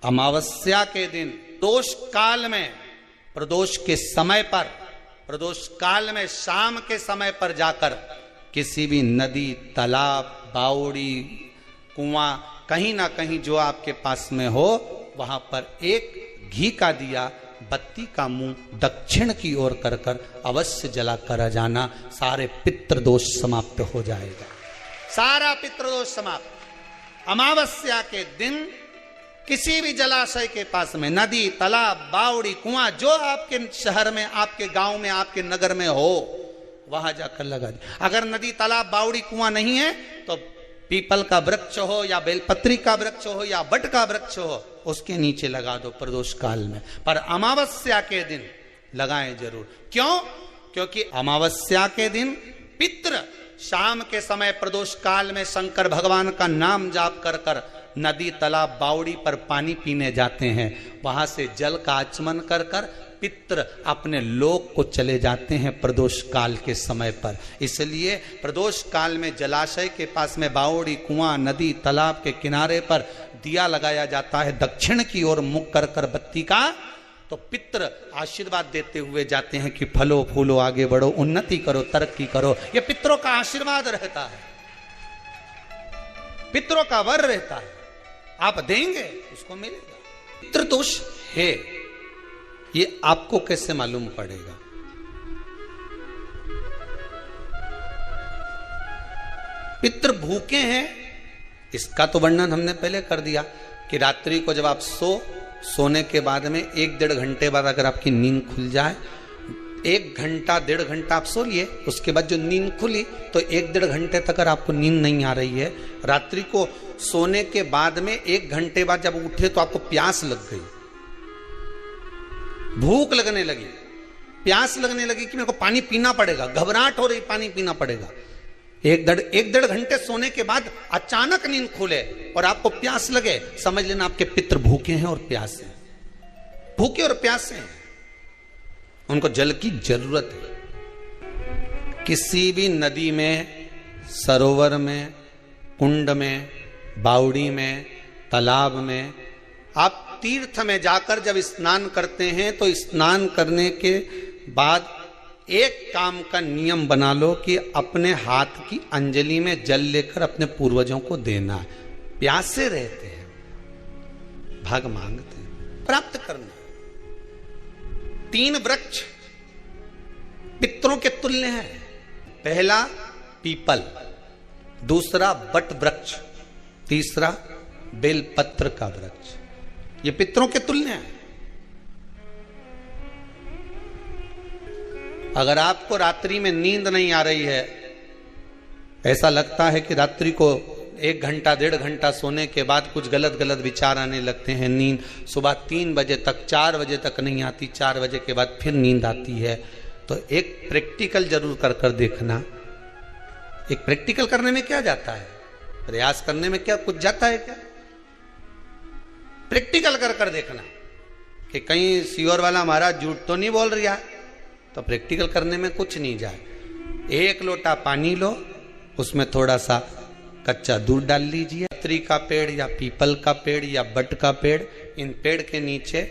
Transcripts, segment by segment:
अमावस्या के दिन प्रदोष काल में, प्रदोष के समय पर, प्रदोष काल में शाम के समय पर जाकर किसी भी नदी, तालाब, बावड़ी, कुआं, कहीं ना कहीं जो आपके पास में हो, वहां पर एक घी का दिया, बत्ती का मुंह दक्षिण की ओर कर कर अवश्य जला कर जाना। सारे पितृदोष समाप्त हो जाएगा, सारा पितृदोष समाप्त। अमावस्या के दिन किसी भी जलाशय के पास में, नदी, तालाब, बावड़ी, कुआं, जो आपके शहर में, आपके गांव में, आपके नगर में हो, वहां जाकर लगा दे। अगर नदी, तालाब, बावड़ी, कुआं नहीं है तो पीपल का वृक्ष हो या बेलपत्री का वृक्ष हो या बट का वृक्ष हो, उसके नीचे लगा दो प्रदोष काल में। पर अमावस्या के दिन लगाएं जरूर। क्यों? क्योंकि अमावस्या के दिन पितृ शाम के समय प्रदोष काल में शंकर भगवान का नाम जाप कर कर नदी, तालाब, बावड़ी पर पानी पीने जाते हैं। वहां से जल का आचमन कर कर पितृ अपने लोक को चले जाते हैं प्रदोष काल के समय पर। इसलिए प्रदोष काल में जलाशय के पास में, बावड़ी, कुआं, नदी, तालाब के किनारे पर दिया लगाया जाता है दक्षिण की ओर मुख कर कर बत्ती का। तो पितृ आशीर्वाद देते हुए जाते हैं कि फलो फूलो, आगे बढ़ो, उन्नति करो, तरक्की करो। ये पितरों का आशीर्वाद रहता है, पितरों का वर रहता है। आप देंगे उसको मिलेगा। पितृदोष है, ये आपको कैसे मालूम पड़ेगा? पितृ भूखे हैं, इसका तो वर्णन हमने पहले कर दिया कि रात्रि को जब आप सोने के बाद में 1-1.5 घंटे बाद अगर आपकी नींद खुल जाए, 1 घंटा 1.5 घंटा आप सो लिए, उसके बाद जो नींद खुली तो 1-1.5 घंटे तक अगर आपको नींद नहीं आ रही है, रात्रि को सोने के बाद में 1 घंटे बाद जब उठे तो आपको प्यास लग गई, भूख लगने लगी, प्यास लगने लगी कि मेरे को पानी पीना पड़ेगा, घबराहट हो रही, पानी पीना पड़ेगा। 1-1.5 घंटे सोने के बाद अचानक नींद खुले और आपको प्यास लगे, समझ लेना आपके पितृ भूखे हैं और प्यासे हैं, भूखे और प्यासे हैं, उनको जल की जरूरत है। किसी भी नदी में, सरोवर में, कुंड में, बावड़ी में, तालाब में, आप तीर्थ में जाकर जब स्नान करते हैं तो स्नान करने के बाद एक काम का नियम बना लो कि अपने हाथ की अंजलि में जल लेकर अपने पूर्वजों को देना है। प्यासे रहते हैं, भाग मांगते हैं, प्राप्त करना। 3 वृक्ष पितरों के तुल्य हैं। पहला पीपल, दूसरा बट वृक्ष, तीसरा बेलपत्र का वृक्ष। ये पितरों के तुल्य हैं। अगर आपको रात्रि में नींद नहीं आ रही है, ऐसा लगता है कि रात्रि को 1 घंटा 1.5 घंटा सोने के बाद कुछ गलत गलत विचार आने लगते हैं, नींद सुबह 3 बजे तक, 4 बजे तक नहीं आती, 4 बजे के बाद फिर नींद आती है, तो एक प्रैक्टिकल जरूर कर कर देखना। एक प्रैक्टिकल करने में क्या जाता है, प्रयास करने में क्या कुछ जाता है क्या? प्रैक्टिकल कर कर देखना कि कहीं सीवर वाला महाराज झूठ तो नहीं बोल रहा है, तो प्रैक्टिकल करने में कुछ नहीं जाए। 1 लोटा पानी लो, उसमें थोड़ा सा कच्चा दूध डाल लीजिए, पत्री का पेड़ या पीपल का पेड़ या बट का पेड़, इन पेड़ के नीचे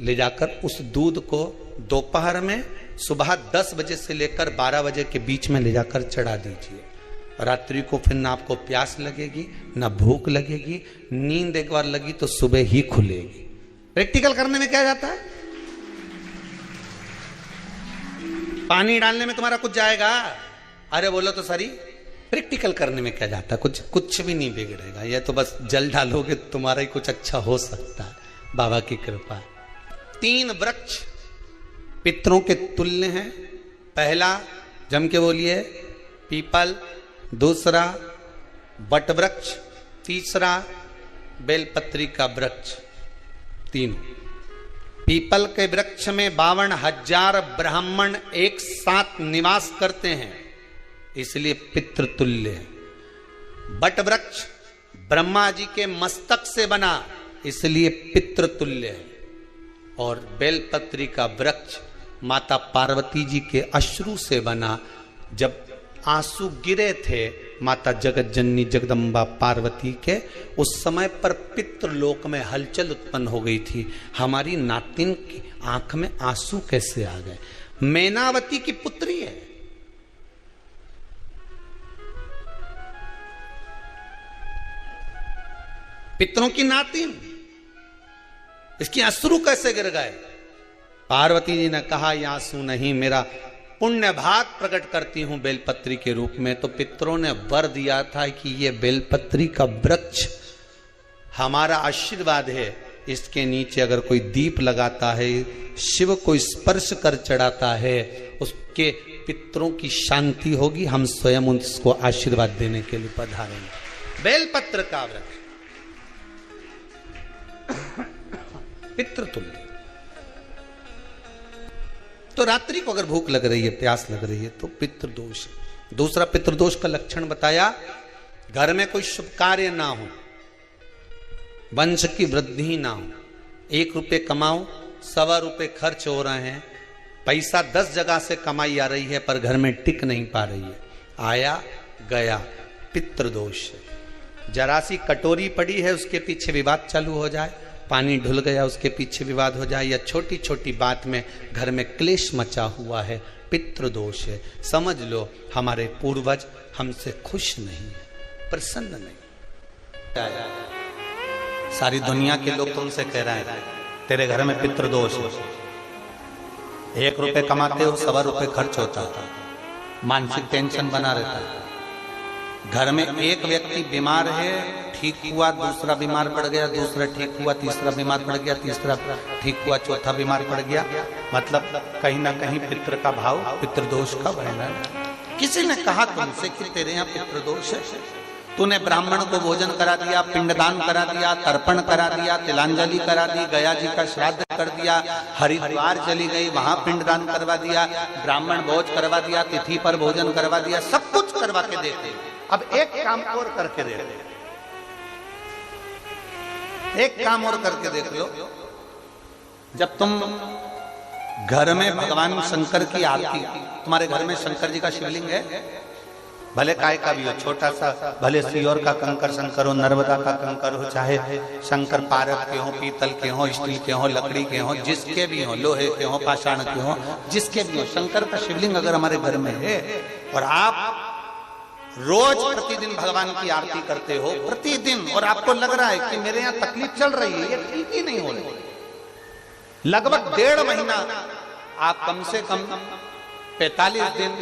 ले जाकर उस दूध को दोपहर में सुबह 10 बजे से लेकर 12 बजे के बीच में ले जाकर चढ़ा दीजिए। रात्रि को फिर ना आपको प्यास लगेगी, ना भूख लगेगी, नींद एक बार लगी तो सुबह ही खुलेगी। प्रैक्टिकल करने में क्या जाता है? पानी डालने में तुम्हारा कुछ जाएगा? अरे बोलो तो सही, प्रैक्टिकल करने में क्या जाता है? कुछ भी नहीं बिगड़ेगा, ये तो बस जल डालोगे तुम्हारा ही कुछ अच्छा हो सकता है, बाबा की कृपा। 3 वृक्ष पितरों के तुल्य हैं। पहला जम के बोलिए पीपल, दूसरा बट वृक्ष, तीसरा बेलपत्री का वृक्ष। 3 पीपल के वृक्ष में 52,000 ब्राह्मण एक साथ निवास करते हैं, इसलिए पितृतुल्य है। बट वृक्ष ब्रह्मा जी के मस्तक से बना, इसलिए पितृतुल्य है। और बेलपत्री का वृक्ष माता पार्वती जी के अश्रु से बना। जब आंसू गिरे थे माता जगत जननी जगदम्बा पार्वती के, उस समय पर पितृलोक में हलचल उत्पन्न हो गई थी। हमारी नातिन की आंख में आंसू कैसे आ गए? मैनावती की पुत्री है, पितरों की नातिन, इसकी अश्रु कैसे गिर गए? पार्वती जी ने कहा ये आंसू नहीं, मेरा पुण्य भाग प्रकट करती हूं बेलपत्री के रूप में। तो पितरों ने वर दिया था कि ये बेलपत्री का वृक्ष हमारा आशीर्वाद है, इसके नीचे अगर कोई दीप लगाता है, शिव को स्पर्श कर चढ़ाता है, उसके पितरों की शांति होगी। हम स्वयं उसको आशीर्वाद देने के लिए पधारेंगे। बेलपत्र का वृक्ष पितृतुल्य। तो रात्रि को अगर भूख लग रही है, प्यास लग रही है, तो पितृदोष। दूसरा पितृदोष का लक्षण बताया, घर में कोई शुभ कार्य ना हो, वंश की वृद्धि ना हो। 1 रुपये कमाओ, 1.25 रुपये खर्च हो रहे हैं, पैसा 10 जगह से कमाई आ रही है पर घर में टिक नहीं पा रही है, आया गया, पितृदोष। जरा सी कटोरी पड़ी है, उसके पीछे विवाद चालू हो जाए, पानी ढुल गया, उसके पीछे विवाद हो जाए, या छोटी छोटी बात में घर में क्लेश मचा हुआ है, पितृदोष है। समझ लो हमारे पूर्वज हमसे खुश नहीं, प्रसन्न नहीं। सारी दुनिया के लोग तुमसे कह रहे हैं तेरे घर में पितृदोष है। 1 रुपये कमाते हो, 1.25 रुपये खर्च होता है, मानसिक टेंशन बना रहता है। घर में एक व्यक्ति बीमार है, ठीक हुआ, दूसरा बीमार पड़ गया, दूसरा ठीक हुआ, तीसरा बीमार पड़ गया, तीसरा ठीक हुआ, चौथा बीमार पड़ गया। मतलब कहीं ना कहीं पितृ का भाव, पितृदोष का वर्णन। किसी ने कहा तुमसे कि तेरे यहाँ पितृदोष है, तूने ब्राह्मण को भोजन करा दिया, पिंडदान करा दिया, तर्पण करा दिया, तिलांजलि करा दी, गया जी का श्राद्ध कर दिया, हरिद्वार चली गई, वहां पिंडदान करवा दिया, ब्राह्मण भोज करवा दिया, तिथि पर भोजन करवा दिया, सब कुछ करवा के देते। अब एक काम और करके देख लो, एक काम और करके देख लो। जब तुम घर में भगवान शंकर की आरती, तुम्हारे घर में शंकर जी का शिवलिंग है, भले काय का भी हो, छोटा सा, भले सियोर का कंकर शंकर हो, नर्मदा का कंकर हो, चाहे शंकर पारक के हो, पीतल के हो, स्टील के हो, लकड़ी के हो, जिसके भी हो, लोहे के हो, पाषाण के हो, जिसके भी हो, शंकर का शिवलिंग अगर हमारे घर में है और आप रोज प्रतिदिन भगवान की आरती करते हो, प्रतिदिन, और आपको लग रहा है कि मेरे यहाँ तकलीफ चल रही है, ये ठीक ही नहीं हो रही, लगभग 1.5 महीना आप कम से कम 45 दिन,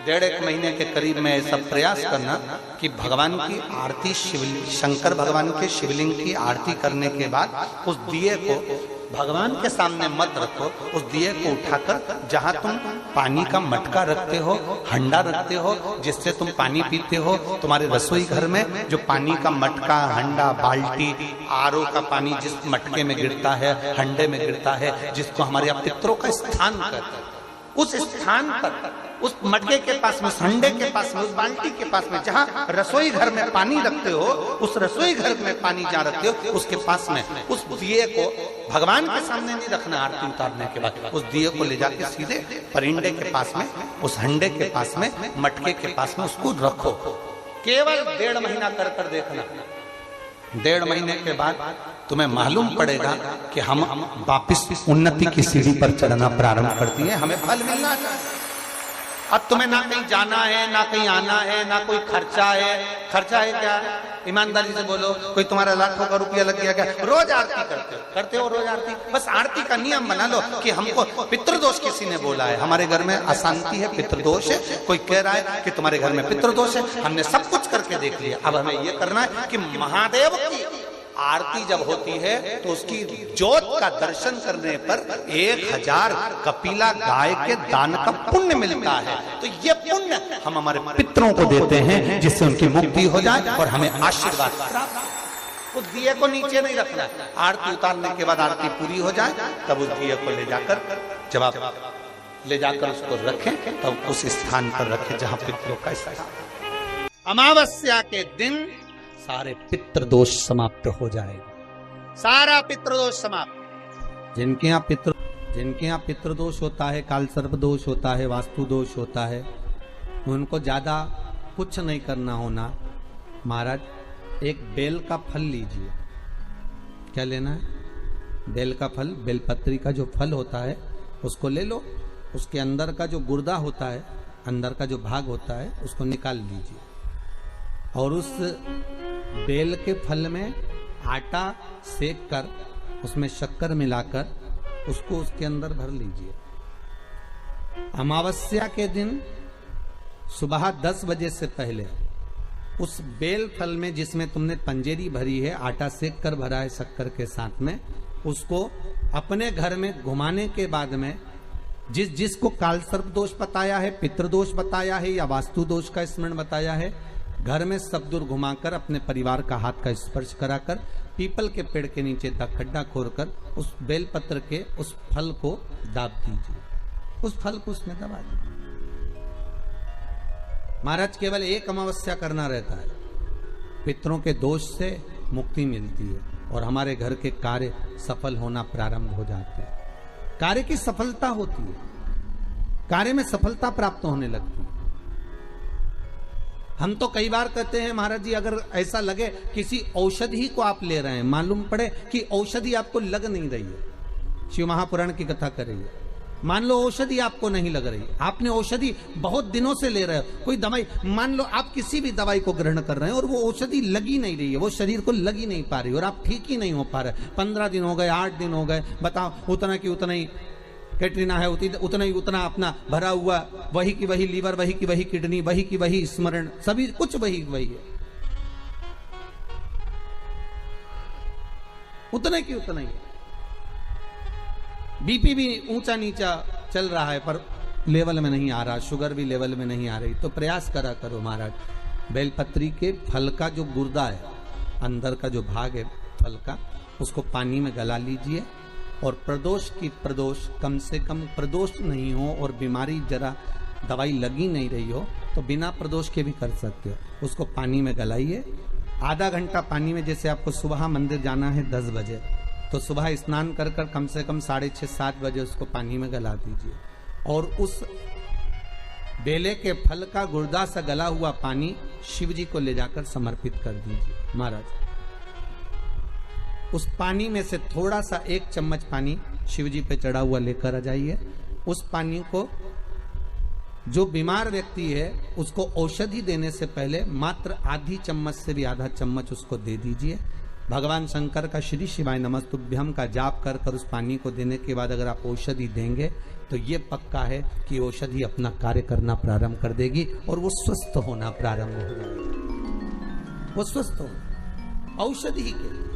1.5 महीने के करीब में ऐसा प्रयास करना कि भगवान की आरती, शंकर भगवान के शिवलिंग की आरती करने के बाद उस दिए को भगवान के सामने मत रखो, उस दिए को उठाकर जहां तुम पानी का मटका रखते हो, हंडा रखते हो, जिससे तुम पानी पीते हो, तुम्हारे रसोई घर में जो पानी का मटका, हंडा, बाल्टी, आरओ का पानी जिस मटके में गिरता है, हंडे में गिरता है, जिसको हमारे यहाँ पितरों का स्थान कहते हैं, उस स्थान पर, उस मटके के पास में, हंडे के पास में, उस बाल्टी के पास में, जहां रसोई घर में पानी रखते हो, उस रसोई घर में पानी जहां रखते हो, उसके पास में उस दिए को भगवान के सामने नहीं रखना। आरती उतारने के बाद उस दिए को ले जाके सीधे परिंडे के पास में, उस हंडे के पास में, मटके के पास में उसको रखो। केवल 1.5 महीना कर देखना। 1.5 महीने के बाद तुम्हें मालूम पड़ेगा कि हम वापिस उन्नति की सीढ़ी पर चढ़ना प्रारंभ करती है, हमें फल मिलना चाहिए। अब तुम्हें ना कहीं जाना है, ना कहीं आना है, ना कोई खर्चा है। खर्चा है क्या? ईमानदारी से बोलो, कोई तुम्हारा लाखों का रुपया लग गया क्या? रोज आरती करते हो रोज आरती। बस आरती का नियम बना लो कि हमको पितृदोष किसी ने बोला है, हमारे घर में अशांति है, पितृदोष है, कोई कह रहा है कि तुम्हारे घर में पितृदोष है, हमने सब कुछ करके देख लिया, अब हमें ये करना है कि महादेव की आरती जब होती है तो उसकी ज्योत का दर्शन करने पर 1000 कपिला गाय के दान का पुण्य मिलता है। तो ये पुण्य हम हमारे पितरों को देते हैं, जिससे उनकी मुक्ति हो जाए और हमें आशीर्वाद प्राप्त। उस दिए को नीचे नहीं रखना, आरती उतारने के बाद आरती पूरी हो जाए तब उस दिए को ले जाकर, जब आप ले जाकर उसको रखें तब उस स्थान पर रखें जहां पितरों का स्थान। अमावस्या के दिन सारे पितृदोष समाप्त हो जाएगा, सारा पितृदोष समाप्त। जिनके यहाँ पितृदोष होता है, काल सर्प दोष होता है, वास्तु दोष होता है, उनको ज्यादा कुछ नहीं करना होना, महाराज एक बेल का फल लीजिए। क्या लेना है? बेल का फल, बेलपत्री का जो फल होता है उसको ले लो। उसके अंदर का जो गुर्दा होता है, अंदर का जो भाग होता है, उसको निकाल लीजिए और उस बेल के फल में आटा सेक कर उसमें शक्कर मिलाकर उसको उसके अंदर भर लीजिए। अमावस्या के दिन सुबह 10 बजे से पहले उस बेल फल में जिसमें तुमने पंजेरी भरी है, आटा सेक कर भरा है शक्कर के साथ में, उसको अपने घर में घुमाने के बाद में जिसको काल सर्प दोष बताया है, पितृदोष बताया है या वास्तु दोष का स्मरण बताया है, घर में सब दूर घुमाकर अपने परिवार का हाथ का स्पर्श कराकर पीपल के पेड़ के नीचे खड्डा खोदकर उस बेलपत्र के उस फल को दाब दीजिए। उस फल को उसमें दबा दीजिए। महाराज केवल एक अमावस्या करना रहता है, पितरों के दोष से मुक्ति मिलती है और हमारे घर के कार्य सफल होना प्रारंभ हो जाते हैं। कार्य की सफलता होती है, कार्य में सफलता प्राप्त होने लगती है। हम तो कई बार कहते हैं महाराज जी, अगर ऐसा लगे किसी औषधि को आप ले रहे हैं, मालूम पड़े कि औषधि आपको लग नहीं रही है, शिव महापुराण की कथा कर रही है, मान लो औषधि आपको नहीं लग रही, आपने औषधि बहुत दिनों से ले रहे हो, कोई दवाई, मान लो आप किसी भी दवाई को ग्रहण कर रहे हैं और वो औषधि लगी नहीं रही है, वो शरीर को लगी नहीं पा रही और आप ठीक ही नहीं हो पा रहे, 15 दिन हो गए, 8 दिन हो गए, बताओ, उतना की उतना ही कैटरीना है, उतना ही उतना अपना भरा हुआ, वही की वही लीवर, वही की वही किडनी, वही की वही स्मरण, सभी कुछ वही वही है, उतना की उतना ही है। बीपी भी ऊंचा नीचा चल रहा है पर लेवल में नहीं आ रहा, शुगर भी लेवल में नहीं आ रही, तो प्रयास करा करो महाराज, बेलपत्री के फल का जो गुर्दा है, अंदर का जो भाग है फल का, उसको पानी में गला लीजिए और प्रदोष की प्रदोष, कम से कम प्रदोष नहीं हो और बीमारी जरा दवाई लगी नहीं रही हो तो बिना प्रदोष के भी कर सकते हो, उसको पानी में गलाइए। आधा घंटा पानी में, जैसे आपको सुबह मंदिर जाना है 10 बजे, तो सुबह स्नान कर कर कम से कम 6:30-7 बजे उसको पानी में गला दीजिए और उस बेले के फल का गुर्दा सा गला हुआ पानी शिव जी को ले जाकर समर्पित कर दीजिए। महाराज उस पानी में से थोड़ा सा 1 चम्मच पानी शिव जी पे चढ़ा हुआ लेकर आ जाइए। उस पानी को जो बीमार व्यक्ति है उसको औषधि देने से पहले मात्र आधी चम्मच से भी आधा चम्मच उसको दे दीजिए। भगवान शंकर का श्री शिवाय नमस्तुभ्यम का जाप कर कर उस पानी को देने के बाद अगर आप औषधि देंगे तो ये पक्का है कि औषधि अपना कार्य करना प्रारंभ कर देगी और वो स्वस्थ होना प्रारंभ हो जाएगी। वो स्वस्थ हो औषधि के लिए